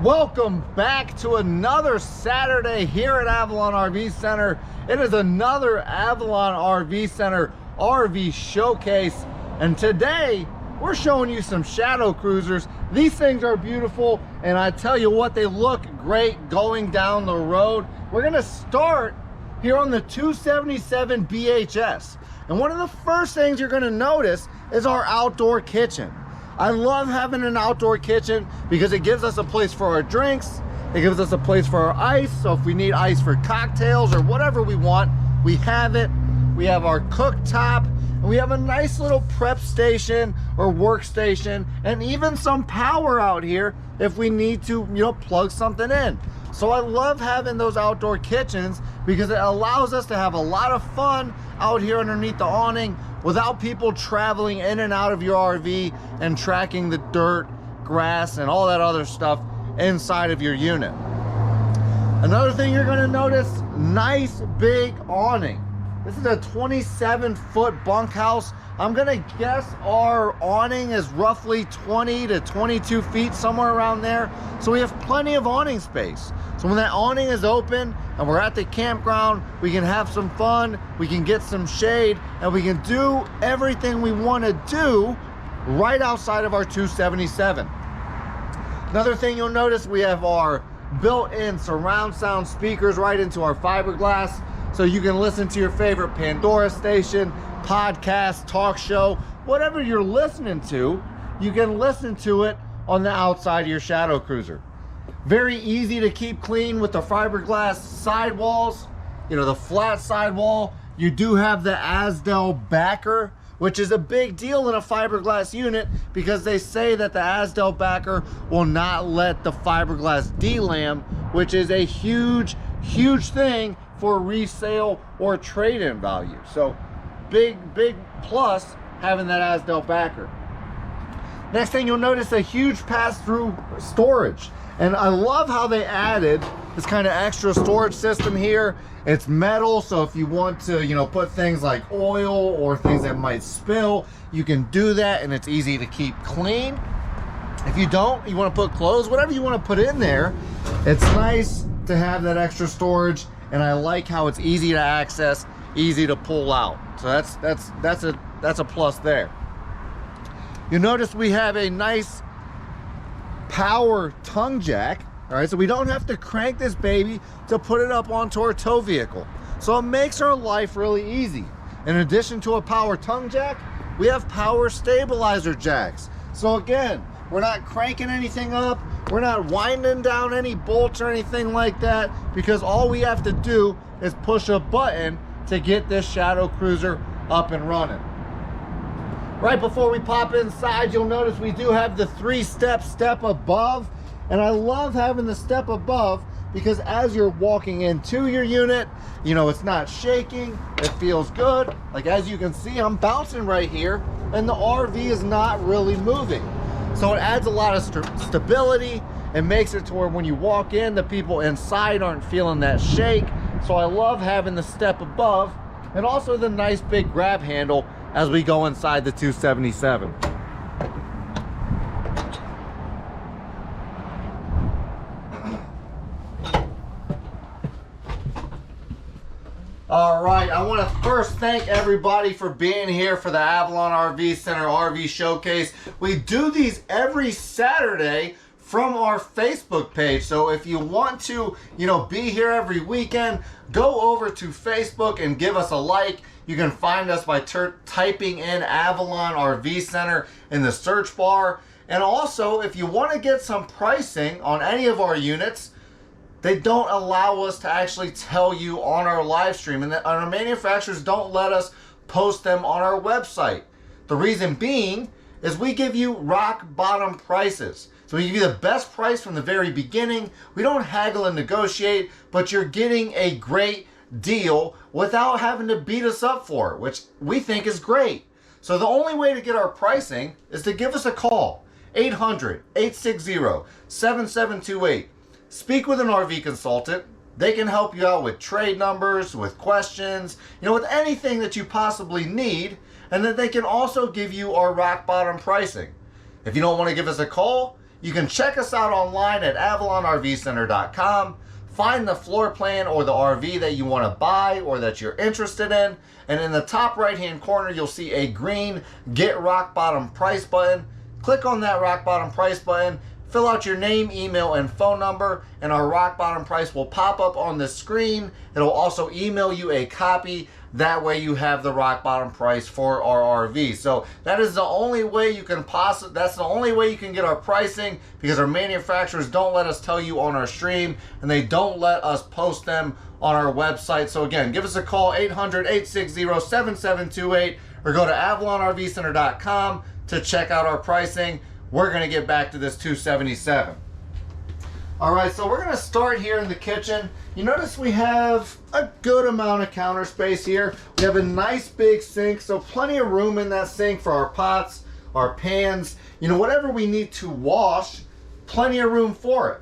Welcome back to another Saturday here at Avalon RV Center. It is another Avalon RV Center RV showcase, and today we're showing you some shadow cruisers. These things are beautiful, and I tell you what, they look great going down the road. We're gonna start here on the 277 BHS, and one of the first things you're gonna notice is our outdoor kitchen. I love having an outdoor kitchen because it gives us a place for our drinks. It gives us a place for our ice. So if we need ice for cocktails or whatever we want, we have it. We have our cooktop, and we have a nice little prep station or workstation, and even some power out here if we need to, plug something in. So I love having those outdoor kitchens because it allows us to have a lot of fun out here underneath the awning without people traveling in and out of your RV and tracking the dirt, grass, and all that other stuff inside of your unit. Another thing you're gonna notice, nice big awning. This is a 27-foot bunk house. I'm gonna guess our awning is roughly 20 to 22 feet, somewhere around there. So we have plenty of awning space. So when that awning is open and we're at the campground, we can have some fun, we can get some shade, and we can do everything we wanna do right outside of our 277. Another thing you'll notice, we have our built-in surround sound speakers right into our fiberglass, so you can listen to your favorite Pandora station, podcast, talk show, whatever you're listening to, you can listen to it on the outside of your shadow cruiser. Very easy to keep clean with the fiberglass sidewalls, the flat sidewall. You do have the Azdel backer, which is a big deal in a fiberglass unit because they say that the Azdel backer will not let the fiberglass delam, which is a huge thing for resale or trade-in value. So big plus having that Azdel backer. Next thing you'll notice, a huge pass-through storage. And I love how they added this kind of extra storage system here. It's metal, so if you want to, put things like oil or things that might spill, you can do that, and it's easy to keep clean. If you don't, you want to put clothes, whatever you want to put in there, it's nice to have that extra storage, and I like how it's easy to access, easy to pull out. So that's a plus there. You notice we have a nice power tongue jack. All right, so we don't have to crank this baby to put it up onto our tow vehicle. So it makes our life really easy. In addition to a power tongue jack, we have power stabilizer jacks. So again, we're not cranking anything up, we're not winding down any bolts or anything like that, because all we have to do is push a button to get this shadow cruiser up and running. Right before we pop inside, you'll notice we do have the 3-step step above. And I love having the step above because as you're walking into your unit, it's not shaking, it feels good. Like as you can see, I'm bouncing right here and the RV is not really moving. So it adds a lot of stability and makes it to where when you walk in, the people inside aren't feeling that shake. So I love having the step above and also the nice big grab handle as we go inside the 277. All right, I want to first thank everybody for being here for the Avalon RV Center RV Showcase. We do these every Saturday from our Facebook page. So if you want to, be here every weekend, go over to Facebook and give us a like. You can find us by typing in Avalon RV Center in the search bar. And also, if you want to get some pricing on any of our units, they don't allow us to actually tell you on our live stream, and our manufacturers don't let us post them on our website. The reason being is we give you rock bottom prices. So we give you the best price from the very beginning. We don't haggle and negotiate, but you're getting a great deal without having to beat us up for it, which we think is great. So the only way to get our pricing is to give us a call, 800-860-7728. Speak with an RV consultant. They can help you out with trade numbers, with questions, with anything that you possibly need. And then they can also give you our rock bottom pricing. If you don't want to give us a call, You can check us out online at avalonrvcenter.com. Find the floor plan or the RV that you want to buy or that you're interested in. And in the top right hand corner, you'll see a green Get Rock Bottom Price button. Click on that rock bottom price button. Fill out your name, email, and phone number, and our rock bottom price will pop up on the screen. It'll also email you a copy. That way you have the rock bottom price for our RV. So that is the only way you can that's the only way you can get our pricing, because our manufacturers don't let us tell you on our stream, and they don't let us post them on our website. So again, give us a call, 800-860-7728, or go to avalonrvcenter.com to check out our pricing. We're gonna get back to this $277. All right, so we're gonna start here in the kitchen. You notice we have a good amount of counter space here. We have a nice big sink, so plenty of room in that sink for our pots, our pans, whatever we need to wash, plenty of room for it.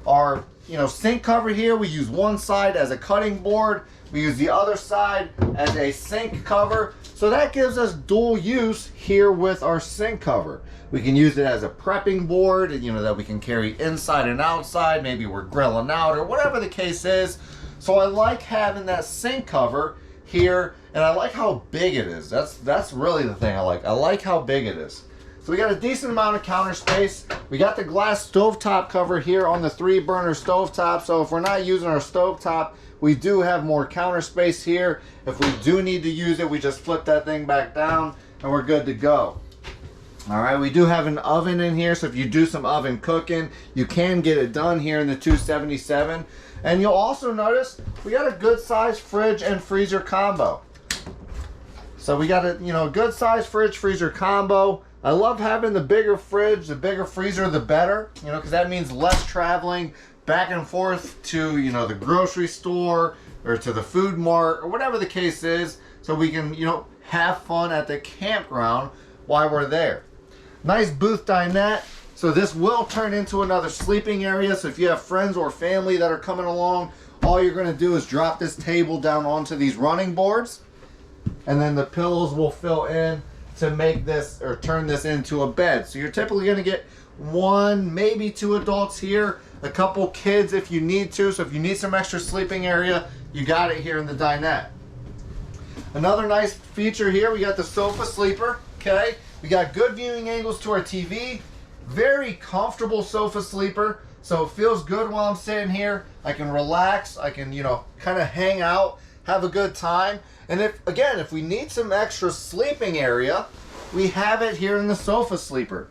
Our, sink cover here, we use one side as a cutting board. We use the other side as a sink cover. So that gives us dual use here with our sink cover. We can use it as a prepping board, that we can carry inside and outside. Maybe we're grilling out or whatever the case is. So I like having that sink cover here, and I like how big it is. That's really the thing I like. I like how big it is. So we got a decent amount of counter space. We got the glass stovetop cover here on the 3-burner stovetop. So if we're not using our stovetop, we do have more counter space here. If we do need to use it, we just flip that thing back down and we're good to go. All right, we do have an oven in here, so if you do some oven cooking, you can get it done here in the $277. And you'll also notice we got a good size fridge and freezer combo. So we got a good size fridge freezer combo. I love having the bigger fridge, the bigger freezer, the better, because that means less traveling back and forth to the grocery store or to the food mart or whatever the case is, so we can have fun at the campground while we're there. Nice booth dinette. So this will turn into another sleeping area. So if you have friends or family that are coming along, all you're going to do is drop this table down onto these running boards, and then the pillows will fill in to make this or turn this into a bed. So you're typically going to get 1, maybe 2 adults here, a couple kids if you need to. So if you need some extra sleeping area, you got it here in the dinette. Another nice feature here, we got the sofa sleeper. Okay, we got good viewing angles to our TV. Very comfortable sofa sleeper, so it feels good while I'm sitting here. I can relax, I can kind of hang out, have a good time. And if we need some extra sleeping area, we have it here in the sofa sleeper.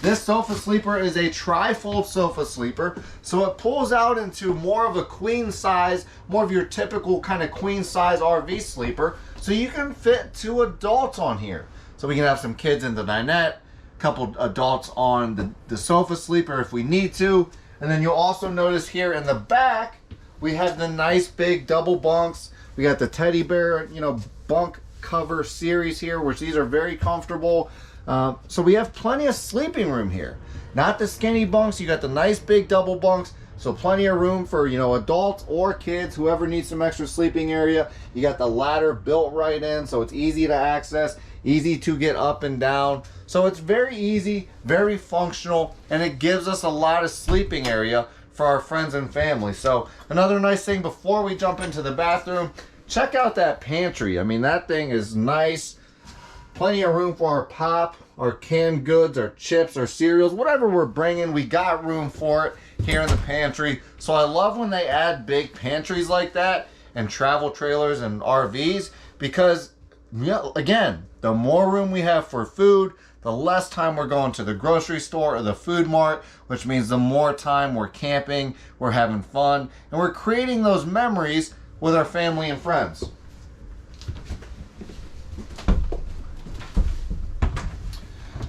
This sofa sleeper is a tri-fold sofa sleeper, so it pulls out into more of a queen size, more of your typical kind of queen size RV sleeper, so you can fit 2 adults on here. So we can have some kids in the dinette, a couple adults on the sofa sleeper if we need to. And then you'll also notice here in the back, we have the nice big double bunks. We got the teddy bear, bunk cover series here, which these are very comfortable. So we have plenty of sleeping room here. Not the skinny bunks, you got the nice big double bunks. So plenty of room for, adults or kids, whoever needs some extra sleeping area. You got the ladder built right in, so it's easy to access, easy to get up and down. So it's very easy, very functional, and it gives us a lot of sleeping area for our friends and family. So another nice thing before we jump into the bathroom, check out that pantry. I mean, that thing is nice. Plenty of room for our pop, our canned goods, our chips, our cereals, whatever we're bringing, we got room for it here in the pantry. So I love when they add big pantries like that and travel trailers and RVs, because again, the more room we have for food, the less time we're going to the grocery store or the food mart, which means the more time we're camping, we're having fun, and we're creating those memories with our family and friends.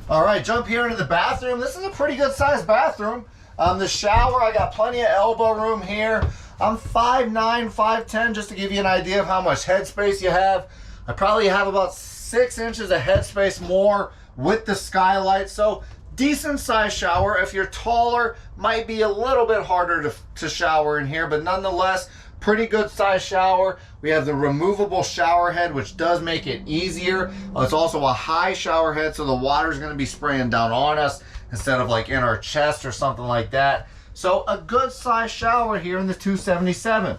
All right, jump here into the bathroom. This is a pretty good sized bathroom. The shower, I got plenty of elbow room here. I'm 5'9", 5'10", just to give you an idea of how much headspace you have. I probably have about 6 inches of headspace more with the skylight. So decent sized shower. If you're taller, might be a little bit harder to shower in here, but nonetheless, pretty good sized shower. We have the removable shower head, which does make it easier. It's also a high shower head, so the water is going to be spraying down on us, instead of like in our chest or something like that. So a good size shower here in the 277.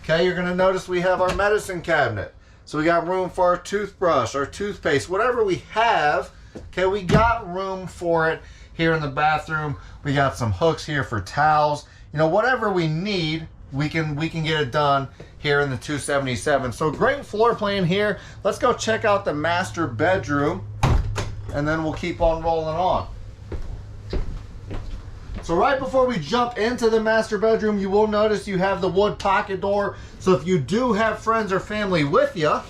Okay, you're gonna notice we have our medicine cabinet. So we got room for our toothbrush, our toothpaste, whatever we have. Okay, we got room for it here in the bathroom. We got some hooks here for towels. You know, whatever we need, we can get it done here in the 277. So great floor plan here. Let's go check out the master bedroom, and then we'll keep on rolling on. So right before we jump into the master bedroom, you will notice you have the wood pocket door. So if you do have friends or family with you,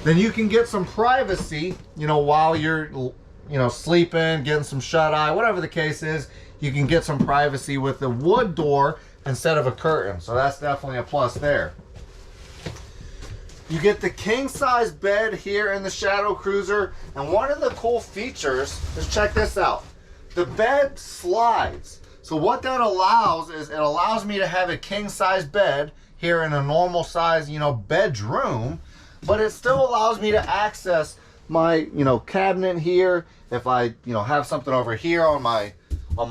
then you can get some privacy, you know, while you're, you know, sleeping, getting some shut eye, whatever the case is. You can get some privacy with the wood door instead of a curtain. So that's definitely a plus there. You get the king size bed here in the Shadow Cruiser. And one of the cool features is, check this out. The bed slides. So what that allows is, it allows me to have a king size bed here in a normal size, you know, bedroom. But it still allows me to access my, you know, cabinet here. If I, you know, have something over here on my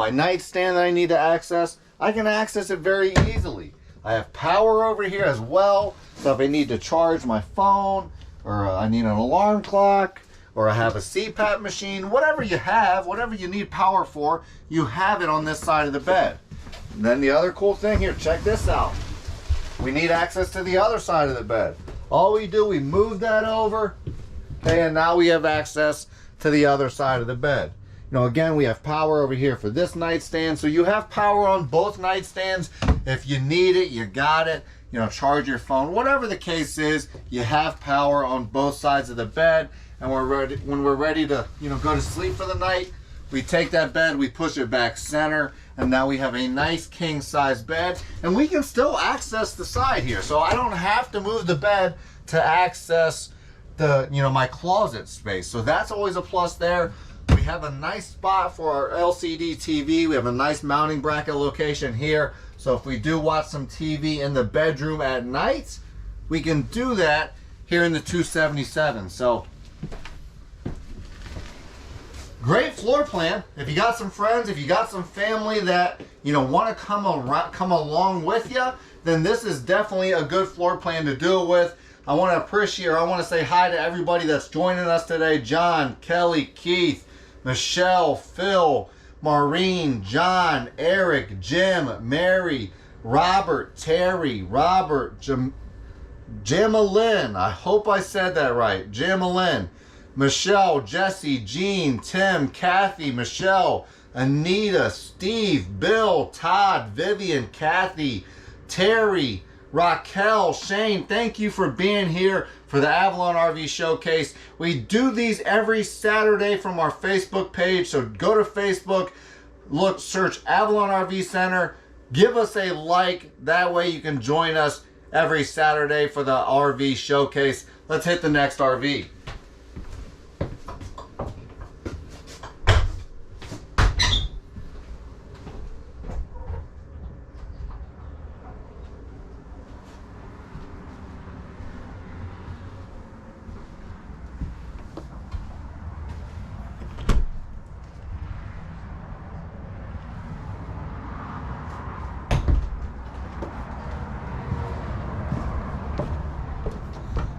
nightstand that I need to access, I can access it very easily. I have power over here as well, so if I need to charge my phone, or I need an alarm clock, or I have a CPAP machine, whatever you have, whatever you need power for, you have it on this side of the bed. And then the other cool thing here, check this out. We need access to the other side of the bed. All we do, we move that over, okay, and now we have access to the other side of the bed. You know, again, we have power over here for this nightstand, so you have power on both nightstands. If you need it, you got it. You know, charge your phone, whatever the case is, you have power on both sides of the bed. And when we're ready to, you know, go to sleep for the night, we take that bed, we push it back center, and now we have a nice king size bed. And we can still access the side here, so I don't have to move the bed to access the, you know, my closet space. So that's always a plus there. We have a nice spot for our LCD TV. We have a nice mounting bracket location here. So if we do watch some TV in the bedroom at night, we can do that here in the 277. So great floor plan. If you got some friends, if you got some family that, you know, want to come along with you, then this is definitely a good floor plan to do it with. I want to say hi to everybody that's joining us today. John, Kelly, Keith, Michelle, Phil, Maureen, John, Eric, Jim, Mary, Robert, Terry, Robert, Jamalyn. I hope I said that right. Jamalyn, Michelle, Jesse, Jean, Tim, Kathy, Michelle, Anita, Steve, Bill, Todd, Vivian, Kathy, Terry, Raquel, Shane. Thank you for being here for the Avalon RV Showcase. We do these every Saturday from our Facebook page, so go to Facebook, look, search Avalon RV Center, give us a like. That way you can join us every Saturday for the RV Showcase. Let's hit the next RV.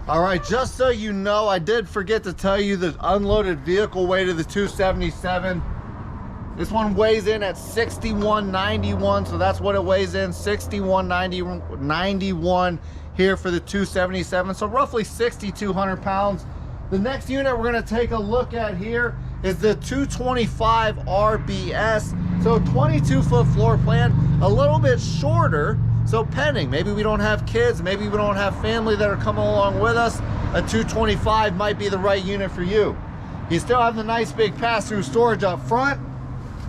All right, just so you know, I did forget to tell you the unloaded vehicle weight of the 277. This one weighs in at 6191, so that's what it weighs in, 6191 here for the 277, so roughly 6,200 pounds. The next unit we're gonna take a look at here is the 225 RBS. So 22-foot floor plan, a little bit shorter. So pending, maybe we don't have kids, maybe we don't have family that are coming along with us, a 225 might be the right unit for you. You still have the nice big pass-through storage up front.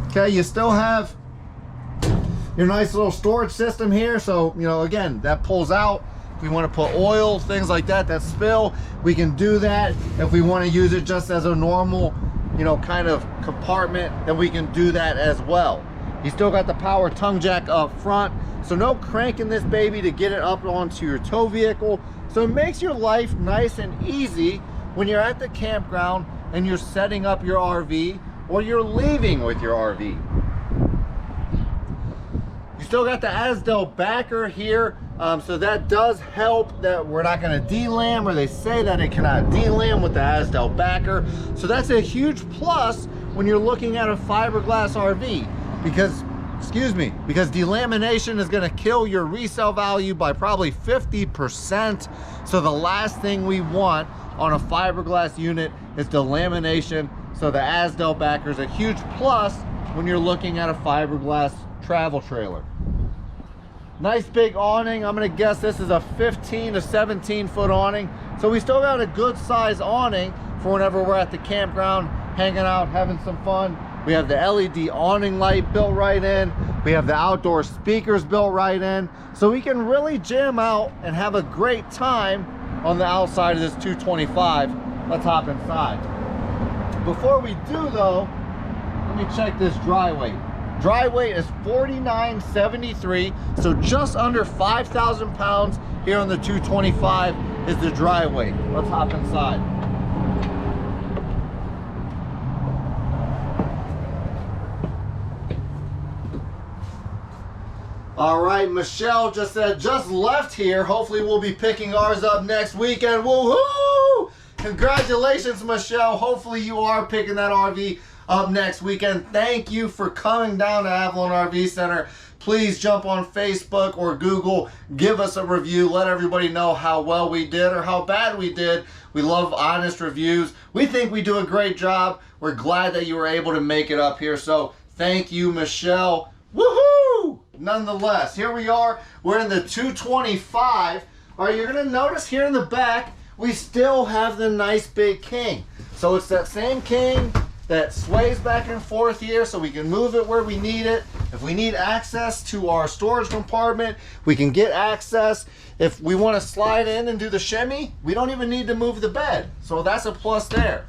Okay, you still have your nice little storage system here. So, you know, again, that pulls out. If we want to put oil, things like that, that spill, we can do that. If we want to use it just as a normal, you know, kind of compartment, then we can do that as well. You still got the power tongue jack up front. So no cranking this baby to get it up onto your tow vehicle. So it makes your life nice and easy when you're at the campground and you're setting up your RV or you're leaving with your RV. You still got the Asdel backer here, so that does help that we're not going to delam, or they say that it cannot delam with the Asdel backer. So that's a huge plus when you're looking at a fiberglass RV, because delamination is going to kill your resale value by probably 50%. So the last thing we want on a fiberglass unit is delamination. So the Asdel backer is a huge plus when you're looking at a fiberglass travel trailer. Nice big awning. I'm gonna guess this is a 15 to 17 foot awning. So we still got a good size awning for whenever we're at the campground, hanging out, having some fun. We have the LED awning light built right in. We have the outdoor speakers built right in. So we can really jam out and have a great time on the outside of this 225. Let's hop inside. Before we do though, let me check this dry weight. Dry weight is 4973, so just under 5,000 pounds here on the 225 is the dry weight. Let's hop inside. All right, Michelle just said, just left here. Hopefully we'll be picking ours up next weekend. Woohoo! Congratulations, Michelle. Hopefully you are picking that RV up next weekend. Thank you for coming down to Avalon RV Center. Please jump on Facebook or Google, give us a review, let everybody know how well we did or how bad we did. We love honest reviews. We think we do a great job. We're glad that you were able to make it up here. So thank you, Michelle. Woohoo! Nonetheless, here we are. We're in the 225. All right, you're gonna notice here in the back, we still have the nice big king. So it's that same king that sways back and forth here, so we can move it where we need it. If we need access to our storage compartment, we can get access. If we want to slide in and do the shimmy, we don't even need to move the bed. So that's a plus there.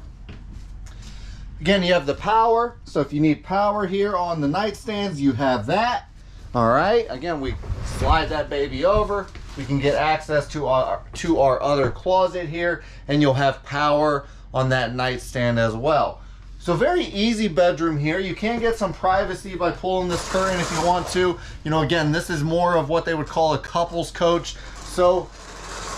Again, you have the power. So if you need power here on the nightstands, you have that. All right, again, we slide that baby over. We can get access to our other closet here, and you'll have power on that nightstand as well. So very easy bedroom here. You can get some privacy by pulling this curtain if you want to. You know, again, this is more of what they would call a couples coach. So,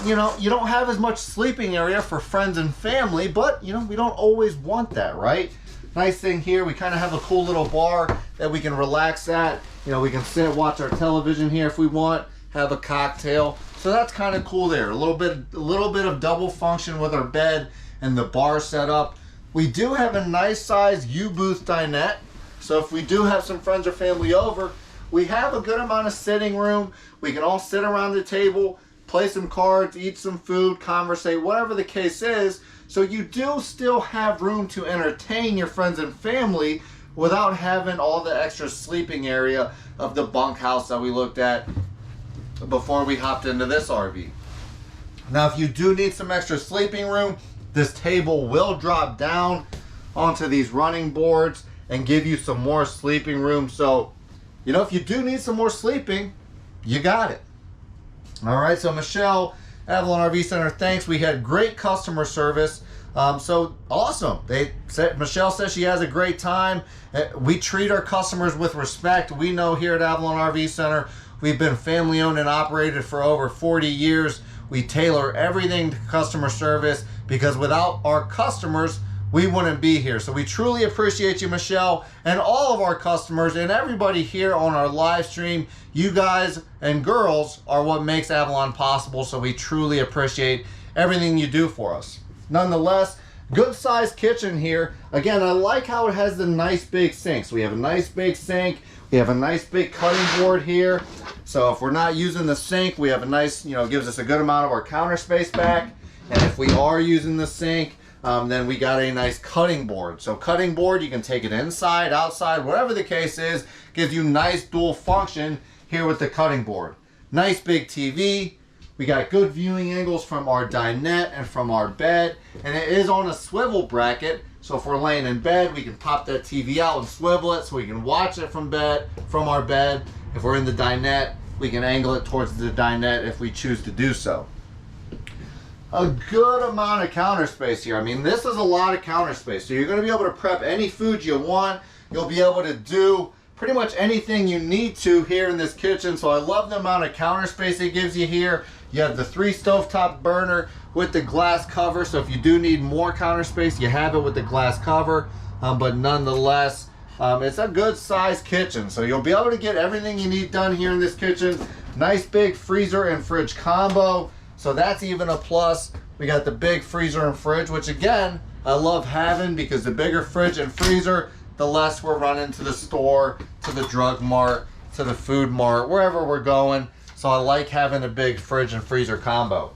you know, you don't have as much sleeping area for friends and family, but, you know, we don't always want that, right? Nice thing here, we kind of have a cool little bar that we can relax at. You know, we can sit, watch our television here if we want, have a cocktail. So that's kind of cool there. A little bit of double function with our bed and the bar set up. We do have a nice size U-booth dinette. So if we do have some friends or family over, we have a good amount of sitting room. We can all sit around the table, play some cards, eat some food, conversate, whatever the case is. So you do still have room to entertain your friends and family without having all the extra sleeping area of the bunk house that we looked at before we hopped into this RV. Now, if you do need some extra sleeping room, this table will drop down onto these running boards and give you some more sleeping room. So, you know, if you do need some more sleeping, you got it. All right, so Michelle, Avalon RV Center, thanks. We had great customer service. So awesome. Michelle says she has a great time. We treat our customers with respect. We know here at Avalon RV Center, we've been family owned and operated for over 40 years. We tailor everything to customer service because without our customers, we wouldn't be here. So we truly appreciate you, Michelle, and all of our customers and everybody here on our live stream. You guys and girls are what makes Avalon possible. So we truly appreciate everything you do for us. Nonetheless, good sized kitchen here. Again, I like how it has the nice big sink. So we have a nice big sink. We have a nice big cutting board here. So if we're not using the sink, we have a nice, you know, gives us a good amount of our counter space back. And if we are using the sink, then we got a nice cutting board. So cutting board, you can take it inside, outside, whatever the case is, gives you nice dual function here with the cutting board. Nice big TV. We got good viewing angles from our dinette and from our bed. And it is on a swivel bracket. So if we're laying in bed, we can pop that TV out and swivel it so we can watch it from our bed. If we're in the dinette, we can angle it towards the dinette if we choose to do so. a good amount of counter space here. I mean, this is a lot of counter space. So you're going to be able to prep any food you want. You'll be able to do pretty much anything you need to here in this kitchen. So I love the amount of counter space it gives you here. You have the 3 stovetop burner with the glass cover. So if you do need more counter space, you have it with the glass cover. But nonetheless, it's a good sized kitchen. So you'll be able to get everything you need done here in this kitchen. Nice big freezer and fridge combo. So that's even a plus. We got the big freezer and fridge, which again, I love having, because the bigger fridge and freezer, the less we're running to the store, to the drug mart, to the food mart, wherever we're going. So I like having a big fridge and freezer combo.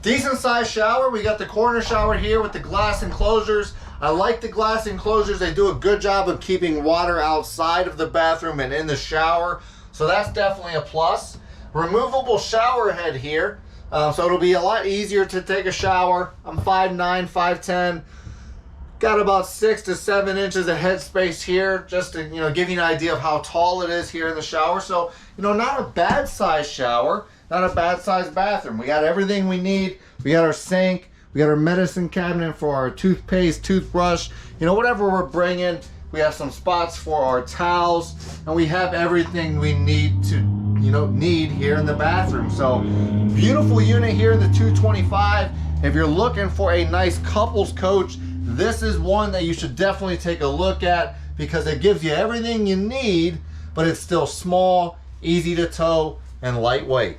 Decent sized shower. We got the corner shower here with the glass enclosures. I like the glass enclosures. They do a good job of keeping water outside of the bathroom and in the shower. So that's definitely a plus. Removable shower head here. So it'll be a lot easier to take a shower. I'm 5'9", 5'10". Got about 6 to 7 inches of head space here, just to give you an idea of how tall it is here in the shower. So not a bad size shower, not a bad size bathroom. We got everything we need. We got our sink, we got our medicine cabinet for our toothpaste, toothbrush, whatever we're bringing. We have some spots for our towels, and we have everything we need to need here in the bathroom. So beautiful unit here in the 225. If you're looking for a nice couples coach, this is one that you should definitely take a look at, because it gives you everything you need, but it's still small, easy to tow, and lightweight.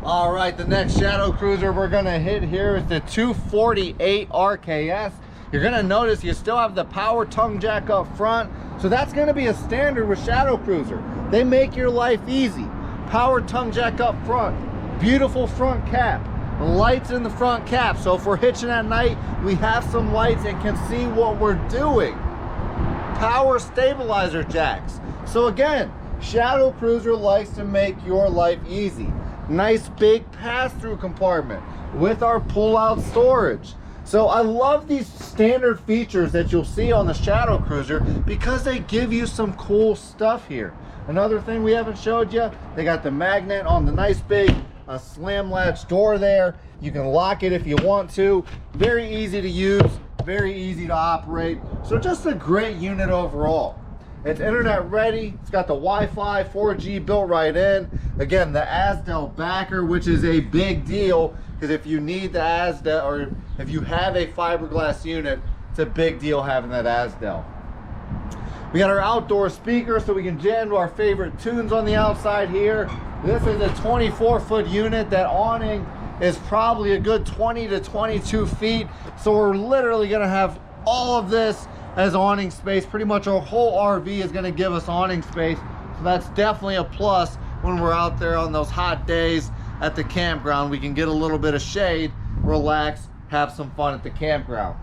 All right, the next Shadow Cruiser we're gonna hit here is the 248 RKS. You're gonna notice you still have the power tongue jack up front. So that's gonna be a standard with Shadow Cruiser. They make your life easy. Power tongue jack up front, beautiful front cap, lights in the front cap. So if we're hitching at night, we have some lights and can see what we're doing. Power stabilizer jacks. So again, Shadow Cruiser likes to make your life easy. Nice big pass-through compartment with our pull-out storage. So I love these standard features that you'll see on the Shadow Cruiser, because they give you some cool stuff here. Another thing we haven't showed you, they got the magnet on the nice big slam latch door there. You can lock it if you want to. Very easy to use, very easy to operate. So just a great unit overall. It's internet ready. It's got the Wi-Fi, 4G built right in. Again, the Asdel backer, which is a big deal, because if you need the Asdel, or if you have a fiberglass unit, it's a big deal having that Asdel. We got our outdoor speaker, so we can jam to our favorite tunes on the outside here. This is a 24-foot unit. That awning is probably a good 20 to 22 feet. So we're literally gonna have all of this as awning space. Pretty much our whole RV is going to give us awning space, so that's definitely a plus when we're out there on those hot days at the campground. We can get a little bit of shade, relax, have some fun at the campground.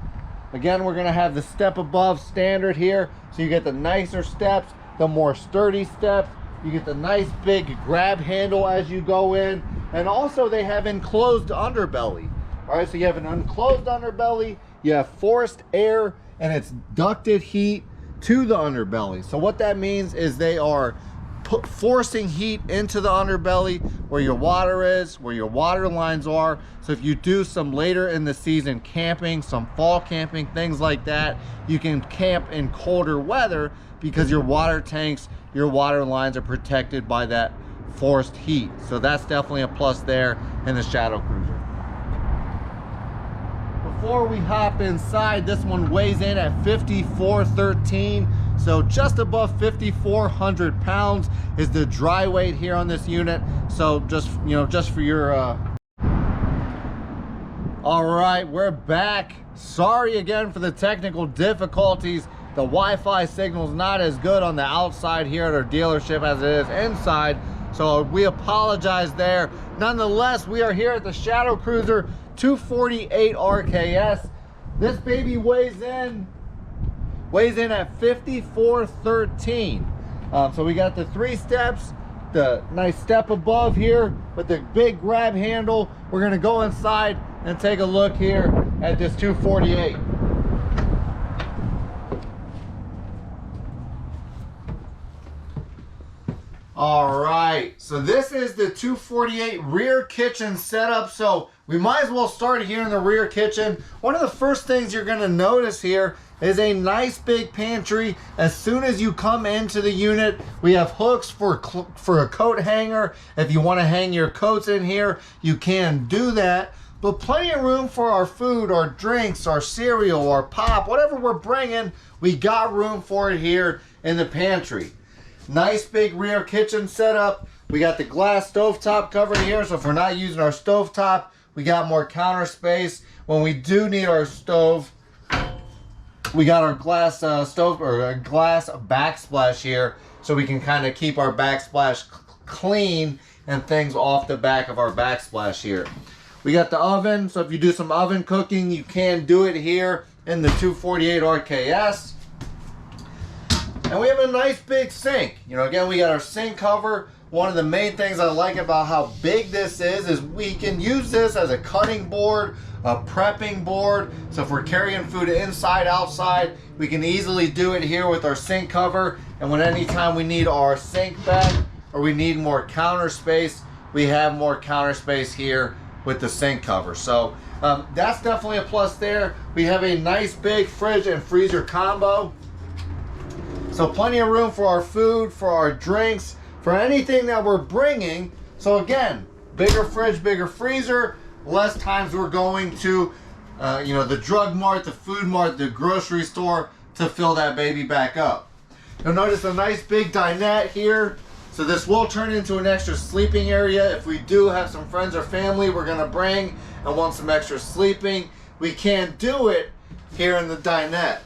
Again, we're going to have the step above standard here, so you get the nicer steps, the more sturdy steps. You get the nice big grab handle as you go in, and also they have enclosed underbelly. All right, so you have an enclosed underbelly, you have forced air, and it's ducted heat to the underbelly. So what that means is they are forcing heat into the underbelly where your water is, where your water lines are. So if you do some later in the season camping, some fall camping, things like that, you can camp in colder weather because your water tanks, your water lines are protected by that forced heat. So that's definitely a plus there in the Shadow Cruiser. Before we hop inside, this one weighs in at 5,413, so just above 5,400 pounds is the dry weight here on this unit. So just for your all right, we're back. Sorry again for the technical difficulties the Wi-Fi signal is not as good on the outside here at our dealership as it is inside, so we apologize there. Nonetheless, we are here at the Shadow Cruiser 248 RKS. This baby weighs in at 5413. So we got the 3 steps, the nice step above here with the big grab handle. We're gonna go inside and take a look here at this 248. All right, so this is the 248 rear kitchen setup. So we might as well start here in the rear kitchen. One of the first things you're gonna notice here is a nice big pantry. As soon as you come into the unit, we have hooks for a coat hanger. If you wanna hang your coats in here, you can do that. But plenty of room for our food, our drinks, our cereal, our pop, whatever we're bringing, we got room for it here in the pantry. Nice big rear kitchen setup. We got the glass stovetop cover here, so if we're not using our stovetop, we got more counter space. When we do need our stove, we got our glass stove or a glass backsplash here, so we can kind of keep our backsplash clean and things off the back of our backsplash here. We got the oven, so if you do some oven cooking, you can do it here in the 248 RKS. And we have a nice big sink. You know, again, we got our sink cover. One of the main things I like about how big this is we can use this as a cutting board, a prepping board. So if we're carrying food inside, outside, we can easily do it here with our sink cover. And when anytime we need our sink back or we need more counter space, we have more counter space here with the sink cover. So that's definitely a plus there. We have a nice big fridge and freezer combo. So plenty of room for our food, for our drinks, for anything that we're bringing. So again, bigger fridge, bigger freezer, less times we're going to, you know, the drug mart, the food mart, the grocery store to fill that baby back up. You'll notice a nice big dinette here. So this will turn into an extra sleeping area. If we do have some friends or family we're gonna bring and want some extra sleeping, we can do it here in the dinette.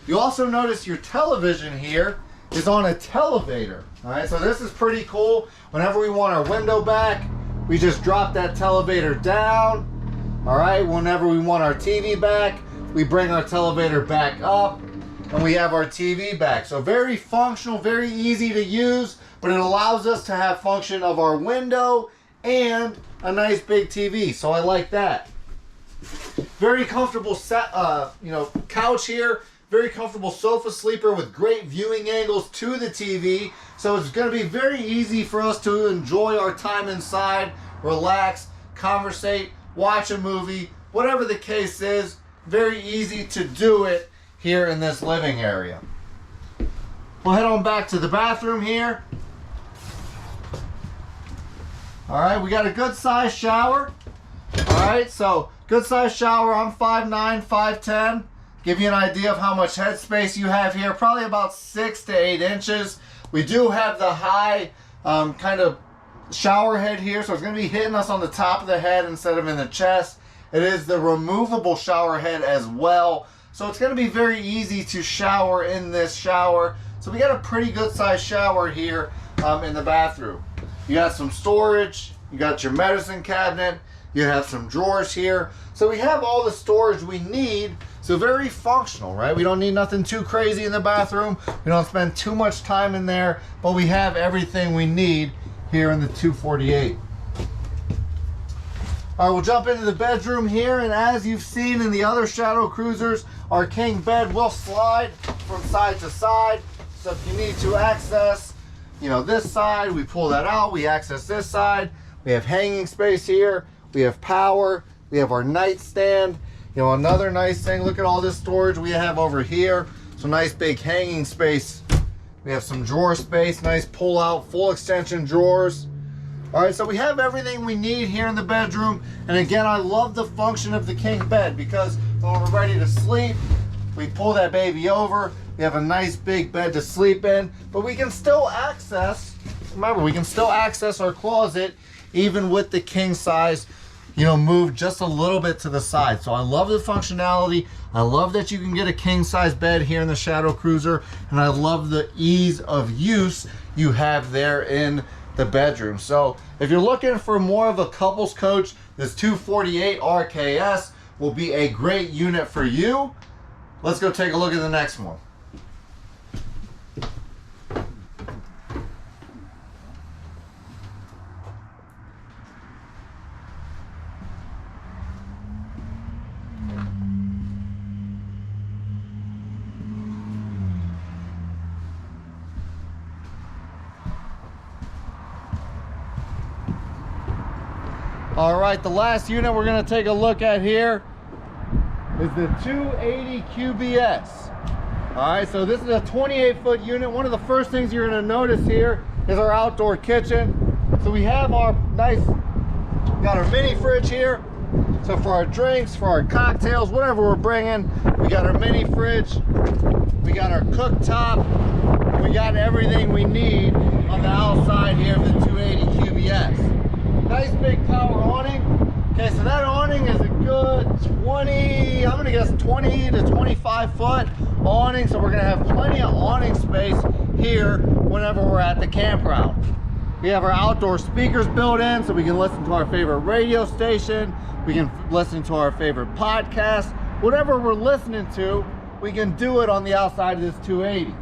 You also notice your television here is on a televator. All right, so this is pretty cool. Whenever we want our window back, we just drop that televator down. All right, whenever we want our TV back, we bring our televator back up and we have our TV back. So very functional, very easy to use, but it allows us to have function of our window and a nice big TV. So I like that. Very comfortable you know, couch here. Very comfortable sofa sleeper with great viewing angles to the TV. So it's going to be very easy for us to enjoy our time inside, relax, conversate, watch a movie, whatever the case is. Very easy to do it here in this living area. We'll head on back to the bathroom here. All right, we got a good size shower. All right, so good size shower. I'm 5'9", 5'10". Give you an idea of how much headspace you have here, probably about 6 to 8 inches. We do have the high kind of shower head here, so it's going to be hitting us on the top of the head instead of in the chest. It is the removable shower head as well, so it's going to be very easy to shower in this shower. So we got a pretty good size shower here in the bathroom. You got some storage, you got your medicine cabinet, you have some drawers here. So we have all the storage we need. So very functional, right? We don't need nothing too crazy in the bathroom. We don't spend too much time in there, but we have everything we need here in the 248. All right, we'll jump into the bedroom here, and as you've seen in the other Shadow Cruisers, our king bed will slide from side to side. So if you need to access, you know, this side, we pull that out, we access this side. We have hanging space here, we have power, we have our nightstand. You know, another nice thing, look at all this storage we have over here. So nice big hanging space. We have some drawer space, nice pull out, full extension drawers. All right, so we have everything we need here in the bedroom. And again, I love the function of the king bed because when we're ready to sleep, we pull that baby over. We have a nice big bed to sleep in, but we can still access, remember, we can still access our closet even with the king size, move just a little bit to the side. So I love the functionality. I love that you can get a king size bed here in the Shadow Cruiser, and I love the ease of use you have there in the bedroom. So if you're looking for more of a couples coach, this 248 RKS will be a great unit for you. Let's go take a look at the next one. All right, the last unit we're gonna take a look at here is the 280 QBS. All right, so this is a 28-foot unit. One of the first things you're gonna notice here is our outdoor kitchen. So we have our got our mini fridge here. So for our drinks, for our cocktails, whatever we're bringing, we got our mini fridge, we got our cooktop, we got everything we need on the outside here of the 280 QBS. Nice big power awning. Okay, so that awning is a good 20, I'm gonna guess 20 to 25 foot awning. So we're gonna have plenty of awning space here whenever we're at the campground. We have our outdoor speakers built in so we can listen to our favorite radio station. We can listen to our favorite podcast. Whatever we're listening to, we can do it on the outside of this 280.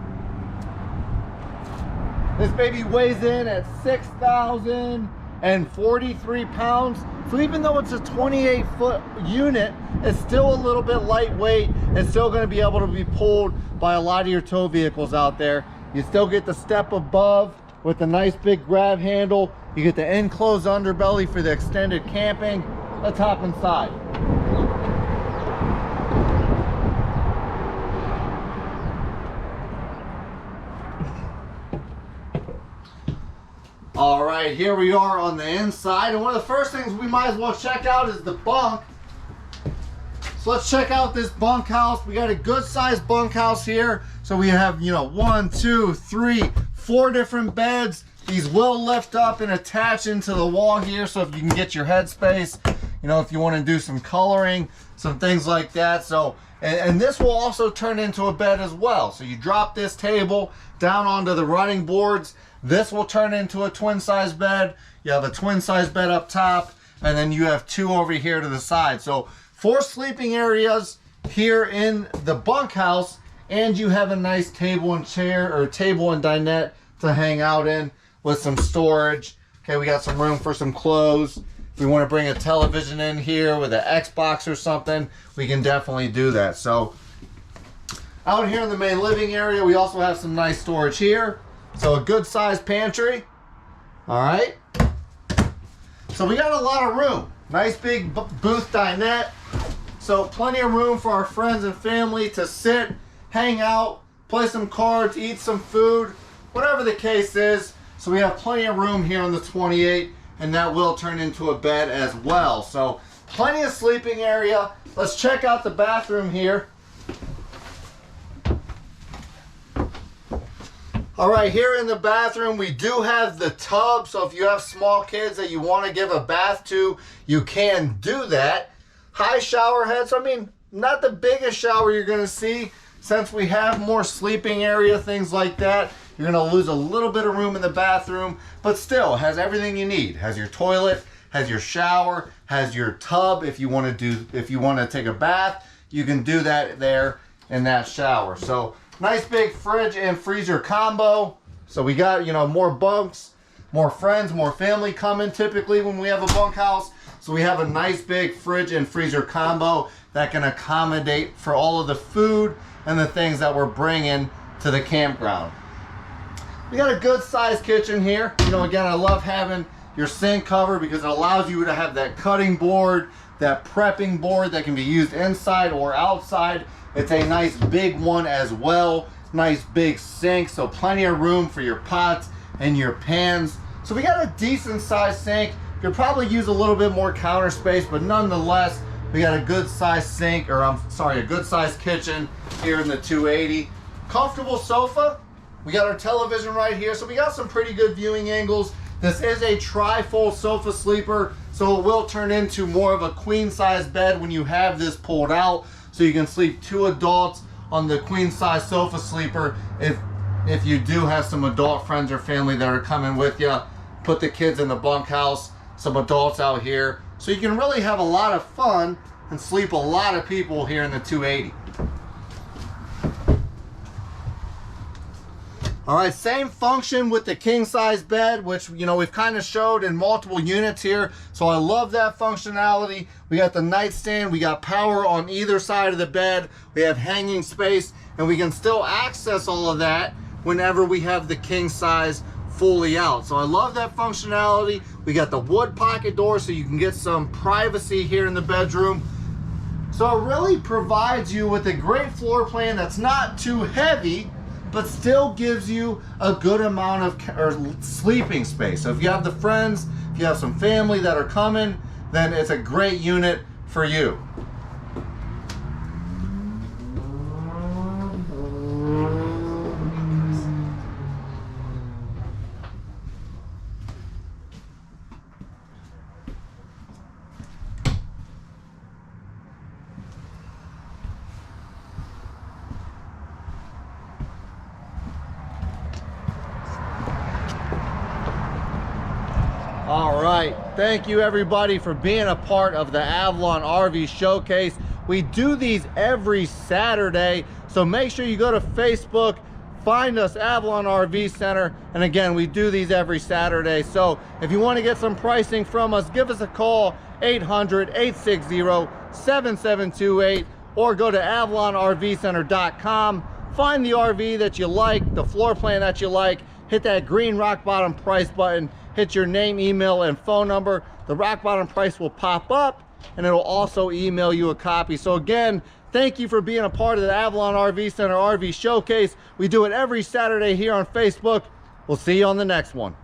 This baby weighs in at 6,043 pounds. So even though it's a 28-foot unit, it's still a little bit lightweight. It's still going to be able to be pulled by a lot of your tow vehicles out there. You still get the step above with the nice big grab handle. You get the enclosed underbelly for the extended camping. Let's hop inside. All right, here we are on the inside, and one of the first things we might as well check out is the bunk. So let's check out this bunk house. We got a good sized bunk house here. So we have, 1, 2, 3, 4 different beds. These will lift up and attach into the wall here, so if you can get your headspace, if you want to do some coloring, some things like that. So, and this will also turn into a bed as well. So you drop this table down onto the running boards. This will turn into a twin size bed. You have a twin size bed up top, and then you have 2 over here to the side. So 4 sleeping areas here in the bunk house, and you have a nice table and chair, or table and dinette to hang out in with some storage. Okay, we got some room for some clothes. If we want to bring a television in here with an Xbox or something, we can definitely do that. So out here in the main living area, we also have some nice storage here. So a good sized pantry. All right. So we got a lot of room. Nice big booth dinette. So plenty of room for our friends and family to sit, hang out, play some cards, eat some food, whatever the case is. So we have plenty of room here on the 28, and that will turn into a bed as well. So plenty of sleeping area. Let's check out the bathroom here. All right, here in the bathroom, we do have the tub. So if you have small kids that you want to give a bath to, you can do that. High shower head. So, not the biggest shower you're going to see. Since we have more sleeping area, things like that, you're going to lose a little bit of room in the bathroom, but still has everything you need. Has your toilet, has your shower, has your tub. If you want to take a bath, you can do that there in that shower. So nice big fridge and freezer combo. So we got, more bunks, more friends, more family coming typically when we have a bunk house. So we have a nice big fridge and freezer combo that can accommodate for all of the food and the things that we're bringing to the campground. We got a good sized kitchen here. Again, I love having your sink covered because it allows you to have that cutting board, that prepping board that can be used inside or outside. It's a nice big one as well. Nice big sink, so plenty of room for your pots and your pans. So we got a decent sized sink. Could probably use a little bit more counter space, but nonetheless, we got a good sized sink, or a good sized kitchen here in the 280. Comfortable sofa. We got our television right here, so we got some pretty good viewing angles. This is a tri-fold sofa sleeper, So it will turn into more of a queen size bed when you have this pulled out. So you can sleep 2 adults on the queen size sofa sleeper. If you do have some adult friends or family that are coming with you, put the kids in the bunk house, some adults out here. So you can really have a lot of fun and sleep a lot of people here in the 280. All right, same function with the king size bed, which, you know, we've kind of showed in multiple units here. So I love that functionality. We got the nightstand, we got power on either side of the bed, we have hanging space, and we can still access all of that whenever we have the king size fully out. So I love that functionality. We got the wood pocket door so you can get some privacy here in the bedroom. So it really provides you with a great floor plan that's not too heavy, but still gives you a good amount of sleeping space. So if you have the friends, if you have some family that are coming, then it's a great unit for you. All right, thank you everybody for being a part of the Avalon RV Showcase. We do these every Saturday, so make sure you go to Facebook, find us, Avalon RV Center, and again, we do these every Saturday. So if you want to get some pricing from us, give us a call, 800-860-7728, or go to avalonrvcenter.com. Find the RV that you like, the floor plan that you like, hit that green rock bottom price button, hit your name, email, and phone number. The rock bottom price will pop up, and it'll also email you a copy. So again, thank you for being a part of the Avalon RV Center RV Showcase. We do it every Saturday here on Facebook. We'll see you on the next one.